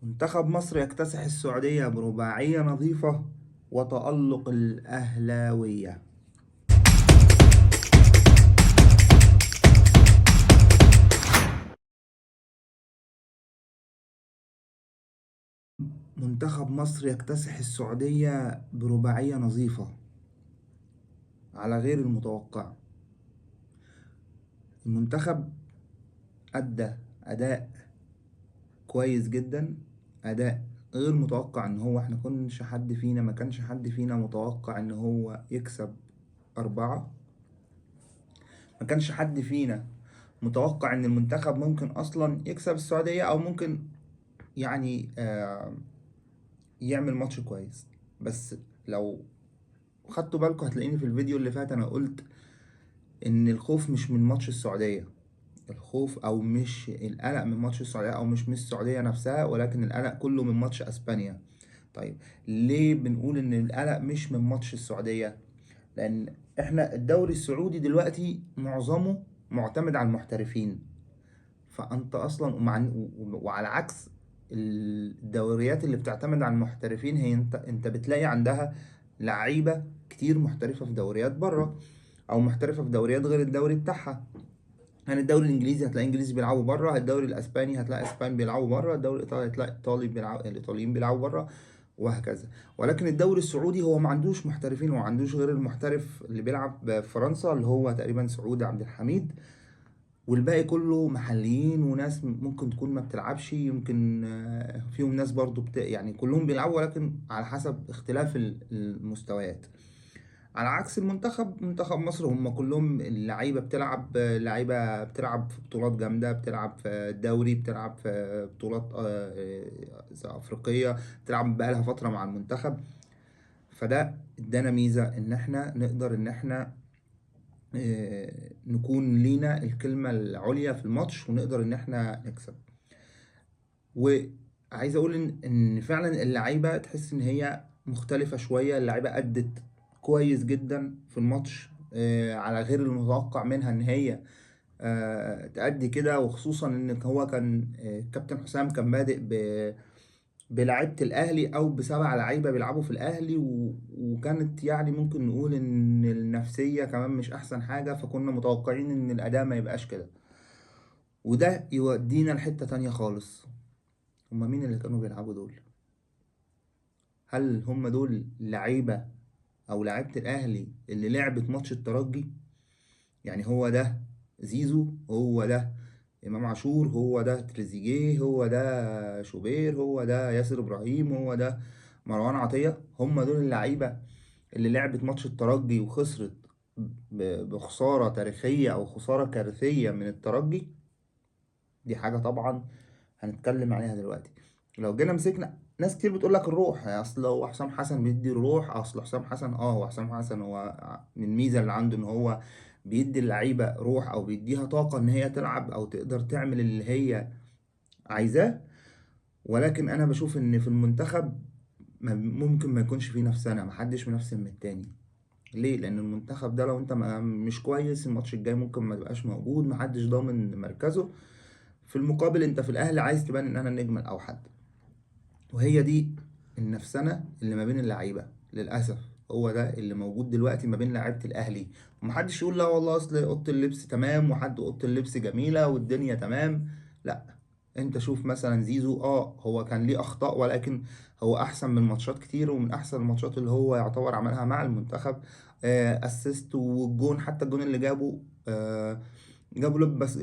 منتخب مصر يكتسح السعودية برباعية نظيفة وتألق الأهلاوية. منتخب مصر يكتسح السعودية برباعية نظيفة على غير المتوقع. المنتخب أدى أداء كويس جدا، أداء غير متوقع. إن هو إحنا ما كانش حد فينا متوقع إن هو يكسب 4. ما كانش حد فينا متوقع إن المنتخب ممكن أصلا يكسب السعودية، أو ممكن يعني يعمل ماتش كويس. بس لو خدتوا بالكم هتلاقيني في الفيديو اللي فات انا قلت ان الخوف مش من ماتش السعودية. الخوف او مش القلق من ماتش السعودية، او مش من السعودية نفسها، ولكن القلق كله من ماتش اسبانيا. طيب، ليه بنقول ان القلق مش من ماتش السعودية؟ لان احنا الدوري السعودي دلوقتي معظمه معتمد على المحترفين. فانت اصلا وعلى عكس الدوريات اللي بتعتمد على المحترفين، هي انت بتلاقي عندها لعيبه كتير محترفه في دوريات بره، او محترفه في دوريات غير الدوري بتاعها. يعني الدوري الانجليزي هتلاقي انجليزي بيلعبوا بره، الدوري الاسباني هتلاقي اسبان بيلعبوا بره، الدوري الايطالي هتلاقي الايطاليين بيلعبوا بره، وهكذا. ولكن الدوري السعودي هو ما عندوش محترفين، هو ما عندوش غير المحترف اللي بيلعب في فرنسا اللي هو تقريبا سعود عبد الحميد، والباقي كله محليين وناس ممكن تكون ما بتلعبش، يمكن فيهم ناس برضو يعني كلهم بيلعبوا، ولكن على حسب اختلاف المستويات. على عكس منتخب مصر، هم كلهم اللعيبة بتلعب، لعيبة بتلعب في بطولات جامدة، بتلعب في الدوري، بتلعب في بطولات أفريقية، بتلعب بقالها فترة مع المنتخب. فده ادانا ميزة ان احنا نقدر ان احنا نكون لينا الكلمة العليا في الماتش، ونقدر ان احنا نكسب. وعايز اقول ان فعلا اللعيبة تحس ان هي مختلفة شوية. اللعيبة ادت كويس جدا في الماتش، على غير المتوقع منها ان هي تأدي كده. وخصوصا ان هو كان كابتن حسام كان بادئ بلعيبة الأهلي، أو بسبع لعيبة بيلعبوا في الأهلي، وكانت يعني ممكن نقول إن النفسية كمان مش أحسن حاجة، فكنا متوقعين إن الأداء ما يبقاش كده. وده يودينا لحتة تانية خالص. هما مين اللي كانوا بيلعبوا دول؟ هل هما دول لعيبة أو لعيبة الأهلي اللي لعبت ماتش الترجي؟ يعني هو ده زيزو، هو ده إمام عاشور، هو ده تريزيجيه، هو ده شوبير، هو ده ياسر إبراهيم، هو ده مروان عطية؟ هم دول اللعيبة اللي لعبت ماتش الترجي وخسرت بخسارة تاريخية أو خسارة كارثية من الترجي؟ دي حاجة طبعا هنتكلم عليها دلوقتي. لو جينا مسكنا، ناس كتير بتقول لك الروح، اصل هو حسام حسن بيدي الروح. اصل حسام حسن، هو حسام حسن هو من الميزه اللي عنده ان هو بيدي اللعيبه روح، او بيديها طاقه ان هي تلعب او تقدر تعمل اللي هي عايزاه. ولكن انا بشوف ان في المنتخب ممكن ما يكونش فيه نفسنا، محدش منافس من التاني. ليه؟ لان المنتخب ده لو انت مش كويس، الماتش الجاي ممكن ما تبقاش موجود، محدش ضامن مركزه. في المقابل انت في الاهلي عايز تبان ان انا النجم الاوحد. وهي دي النفسنة اللي ما بين اللعيبة، للأسف. هو ده اللي موجود دلوقتي ما بين لعيبة الأهلي. ومحدش يقول لا والله أصل أوضة اللبس تمام، وحد أوضة اللبس جميلة والدنيا تمام. لا، أنت شوف مثلا زيزو، هو كان ليه أخطاء، ولكن هو أحسن من ماتشات كتير، ومن أحسن الماتشات اللي هو يعتبر عملها مع المنتخب. أسيست والجون، حتى الجون اللي جابوا لوب بس،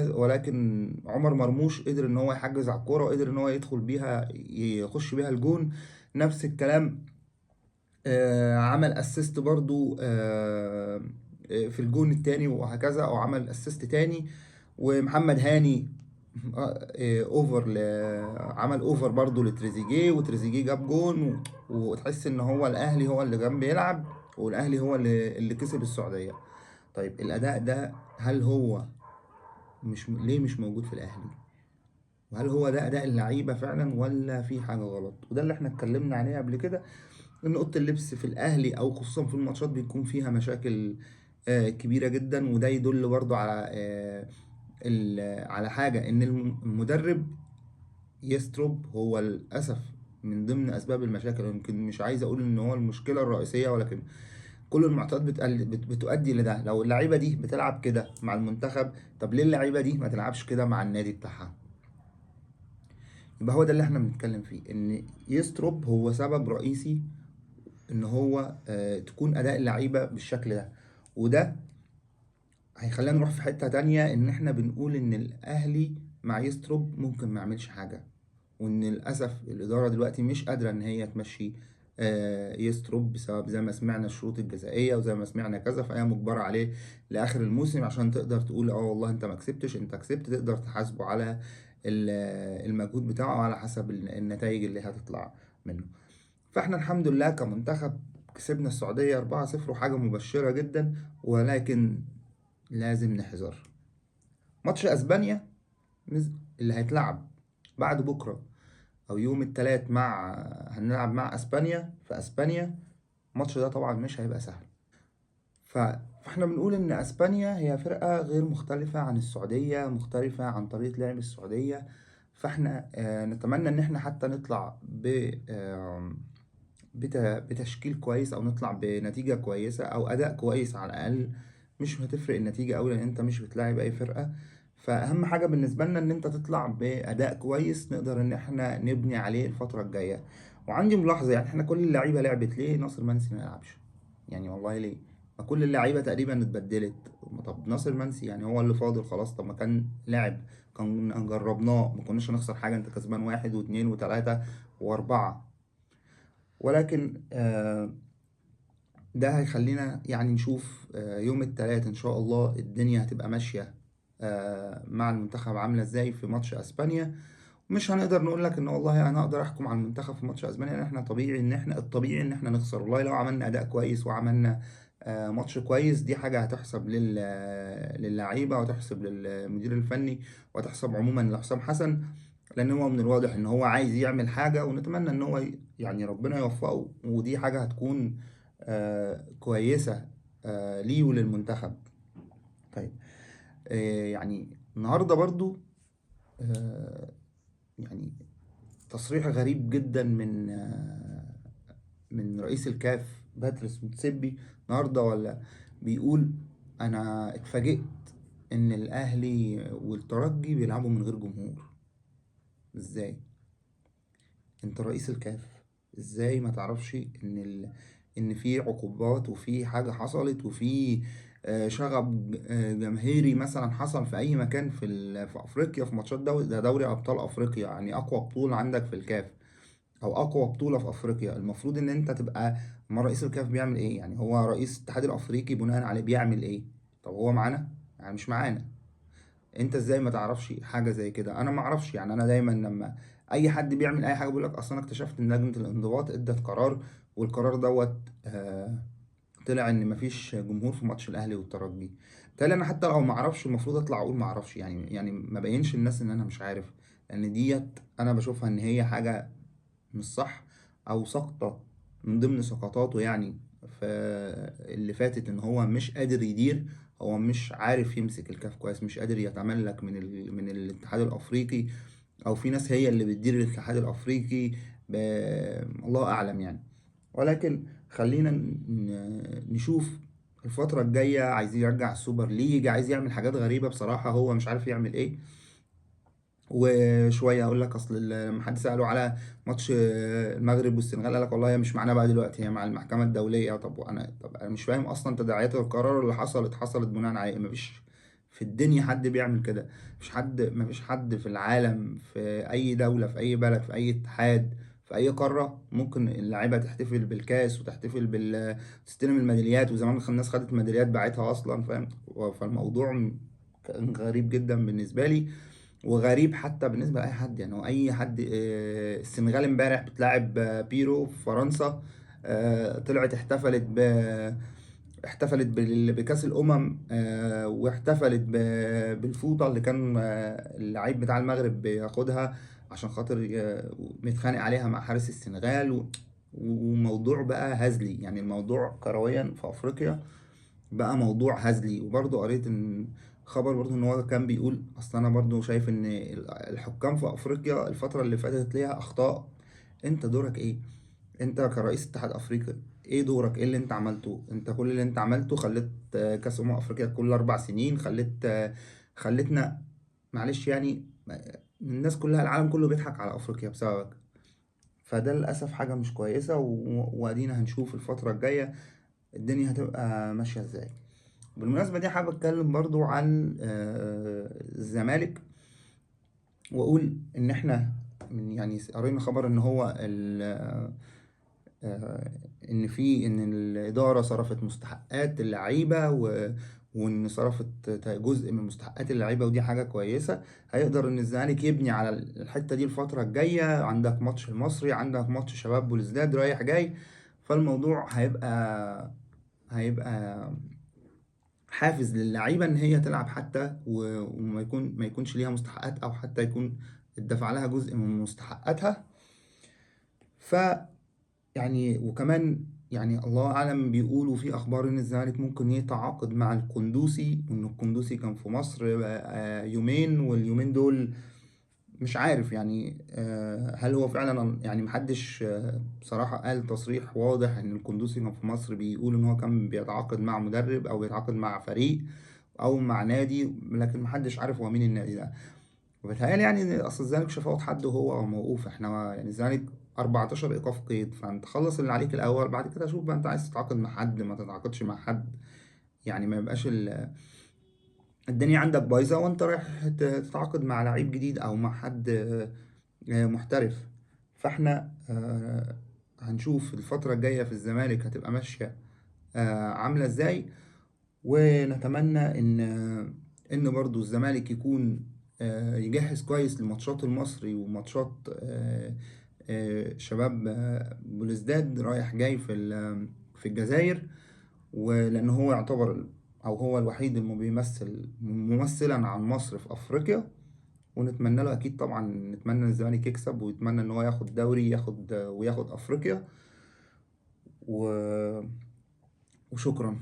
ولكن عمر مرموش قدر ان هو يحجز على الكوره، وقدر ان هو يدخل بيها يخش بيها الجون. نفس الكلام، عمل اسيست برضو في الجون التاني، وهكذا، او عمل اسيست تاني. ومحمد هاني اوفر عمل اوفر برضو لتريزيجيه، وتريزيجيه جاب جون، وتحس ان هو الاهلي هو اللي كان بيلعب، والاهلي هو اللي كسب السعوديه. طيب الاداء ده، هل هو ليه مش موجود في الاهلي؟ وهل هو ده اداء اللعيبه فعلا، ولا في حاجه غلط؟ وده اللي احنا اتكلمنا عليه قبل كده، ان اوضه اللبس في الاهلي، او خصوصا في الماتشات، بيكون فيها مشاكل كبيره جدا. وده يدل برضو على على حاجه، ان المدرب يستروب هو للأسف من ضمن أسباب المشاكل. يمكن مش عايز أقول إن هو المشكلة الرئيسية، ولكن كل المعطيات بتؤدي لده. لو اللعيبة دي بتلعب كده مع المنتخب، طب ليه اللعيبة دي ما تلعبش كده مع النادي بتاعها؟ يبقى هو ده اللي احنا بنتكلم فيه، ان يستروب هو سبب رئيسي ان هو تكون اداء اللعيبة بالشكل ده. وده هيخلينا نروح في حتة تانية، ان احنا بنقول ان الاهلي مع يستروب ممكن ما يعملش حاجة، وان للاسف الاداره دلوقتي مش قادره ان هي تمشي يستروب، بسبب زي ما سمعنا الشروط الجزائيه وزي ما سمعنا كذا، فهي مجبره عليه لاخر الموسم عشان تقدر تقول اه والله انت ما كسبتش، انت كسبت، تقدر تحاسبه على المجهود بتاعه على حسب النتائج اللي هتطلع منه. فاحنا الحمد لله كمنتخب كسبنا السعوديه 4-0، وحاجه مبشره جدا، ولكن لازم نحذر ماتش اسبانيا اللي هيتلعب بعد بكره او يوم التلات، هنلعب مع اسبانيا في اسبانيا. الماتش ده طبعا مش هيبقى سهل. فاحنا بنقول ان اسبانيا هي فرقة غير مختلفة عن السعودية، مختلفة عن طريقة لعب السعودية. فاحنا نتمنى ان احنا حتى نطلع بتشكيل كويس، او نطلع بنتيجة كويسة او اداء كويس على الاقل. مش هتفرق النتيجة اوي، لان انت مش بتلاعب اي فرقة. فاهم حاجة بالنسبة لنا ان انت تطلع باداء كويس نقدر ان احنا نبني عليه الفترة الجاية. وعندي ملاحظة، يعني احنا كل اللعيبة لعبت، ليه ناصر منسي ما يلعبش؟ يعني والله ليه؟ ما كل اللعيبة تقريبا اتبدلت. طب ناصر منسي يعني هو اللي فاضل خلاص، طب ما كان لاعب، كان جربناه، ما كناش هنخسر حاجة، انت كسبان واحد واثنين وثلاثة واربعة. ولكن ده هيخلينا يعني نشوف يوم التلات ان شاء الله الدنيا هتبقى ماشية مع المنتخب عاملة ازاي في ماتش اسبانيا. مش هنقدر نقول لك ان والله انا اقدر احكم على المنتخب في ماتش اسبانيا، لان احنا طبيعي ان احنا الطبيعي ان احنا نخسر. والله لو عملنا اداء كويس وعملنا ماتش كويس، دي حاجة هتحسب للعيبة، وتحسب للمدير الفني، وتحسب عموما لحسام حسن، لان هو من الواضح ان هو عايز يعمل حاجة، ونتمنى ان هو يعني ربنا يوفقه، ودي حاجة هتكون كويسة ليه وللمنتخب. طيب يعني النهاردة برضو آه، يعني تصريح غريب جدا من رئيس الكاف باتريس موتسيبي النهارده، ولا بيقول انا اتفاجئت ان الاهلي والترجي بيلعبوا من غير جمهور. ازاي انت رئيس الكاف؟ ازاي ما تعرفش ان في عقوبات، وفي حاجة حصلت، وفي شغب جماهيري مثلا حصل في اي مكان في افريقيا، في ماتشات ده دوري ابطال افريقيا، يعني اقوى بطولة عندك في الكاف، او اقوى بطولة في افريقيا. المفروض ان انت تبقى، ما رئيس الكاف بيعمل ايه؟ يعني هو رئيس الاتحاد الافريقي بناء عليه بيعمل ايه؟ طب هو معانا؟ يعني مش معانا. انت ازاي ما تعرفش حاجه زي كده؟ انا ما اعرفش. يعني انا دايما لما اي حد بيعمل اي حاجه بيقول لك اصلا انا اكتشفت ان لجنه الانضباط ادت قرار، والقرار دوت طلع ان مفيش جمهور في ماتش الاهلي والترجي. بالتالي انا حتى لو ما اعرفش المفروض اطلع اقول ما اعرفش، يعني ما بينش الناس ان انا مش عارف، لان ديت انا بشوفها ان هي حاجه مش صح، او سقطه من ضمن سقطاته يعني في اللي فاتت، ان هو مش قادر يدير، هو مش عارف يمسك الكاف كويس، مش قادر يتملك من الاتحاد الافريقي، او في ناس هي اللي بتدير الاتحاد الافريقي، ب... الله اعلم يعني. ولكن خلينا نشوف الفترة الجاية. عايز يرجع السوبر ليج، عايز يعمل حاجات غريبة بصراحة، هو مش عارف يعمل ايه. وشويه اقول لك اصل لما حد ساله على ماتش المغرب والسنغال، قال لك والله هي مش معانا بقى دلوقتي، هي مع المحكمه الدوليه. طب انا مش فاهم اصلا تداعيات القرار اللي حصلت بناء على ايه. مفيش في الدنيا حد بيعمل كده. مفيش حد في العالم، في اي دوله، في اي بلد، في اي اتحاد، في اي قاره، ممكن اللعيبه تحتفل بالكاس وتحتفل تستلم الميداليات، وزمان الناس خدت ميداليات باعتها اصلا، فاهم؟ فالموضوع كان غريب جدا بالنسبه لي، وغريب حتى بالنسبة لأي حد. يعني هو أي حد، السنغال امبارح بتلاعب بيرو في فرنسا، طلعت احتفلت بكأس الأمم، واحتفلت بالفوطة اللي كان اللعيب بتاع المغرب بياخدها عشان خاطر متخانق عليها مع حارس السنغال، وموضوع بقى هزلي. يعني الموضوع كرويا في أفريقيا بقى موضوع هزلي. وبرضه قريت ان خبر برضو ان هو كان بيقول اصل انا برضو شايف ان الحكام في افريقيا الفترة اللي فاتت ليها اخطاء. انت دورك ايه؟ انت كرئيس اتحاد افريقيا ايه دورك؟ ايه اللي انت عملته؟ انت كل اللي انت عملته خليت كاس افريقيا كل 4 سنين، خلتنا معلش يعني الناس كلها، العالم كله بيضحك على افريقيا بسببك. فده للاسف حاجة مش كويسة، وادينا هنشوف الفترة الجاية الدنيا هتبقى ماشية ازاي. بالمناسبة دي حابب اتكلم برضو عن الزمالك، واقول ان احنا يعني قرينا خبر ان هو آه، ان الاداره صرفت مستحقات اللعيبه وان صرفت جزء من مستحقات اللعيبه، ودي حاجه كويسه. هيقدر ان الزمالك يبني على الحته دي الفتره الجايه. عندك ماتش المصري، عندك ماتش شباب بوليسداد رايح جاي، فالموضوع هيبقى حافز للعيبه ان هي تلعب، حتى ما يكونش ليها مستحقات، او حتى يكون اتدفع لها جزء من مستحقاتها. ف يعني وكمان يعني الله أعلم، بيقولوا في أخبار إن الزمالك ممكن يتعاقد مع القندوسي، وإن القندوسي كان في مصر يومين، واليومين دول مش عارف يعني هل هو فعلا يعني محدش بصراحة قال تصريح واضح إن القندوسي كان في مصر. بيقول إن هو كان بيتعاقد مع مدرب أو بيتعاقد مع فريق أو مع نادي، لكن محدش عارف هو مين النادي ده. وبيتهيألي يعني إن أصل الزمالك مش هيفوت حد وهو موقوف. إحنا يعني الزمالك 14 إيقاف قيد، فأنت خلص اللي عليك الأول، بعد كده شوف بقى أنت عايز تتعاقد مع حد ما تتعاقدش مع حد. يعني ما يبقاش الدنيا عندك بايظة وأنت رايح تتعاقد مع لعيب جديد أو مع حد محترف. فإحنا هنشوف الفترة الجاية في الزمالك هتبقى ماشية عاملة إزاي. ونتمنى ان برضو الزمالك يكون يجهز كويس لماتشات المصري وماتشات شباب بلوزداد رايح جاي في الجزائر. ولان هو يعتبر او هو الوحيد اللي بيمثل ممثلا عن مصر في افريقيا. ونتمنى له اكيد طبعا، نتمنى ان الزمالك يكسب، ويتمنى ان هو ياخد دوري، وياخد افريقيا. و وشكرا.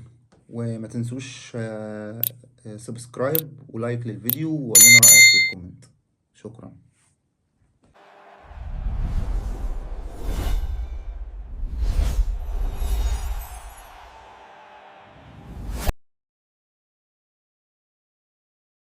وما تنسوش سبسكرايب ولايك للفيديو، وقول لنا رأيك في الكومنت. شكرا.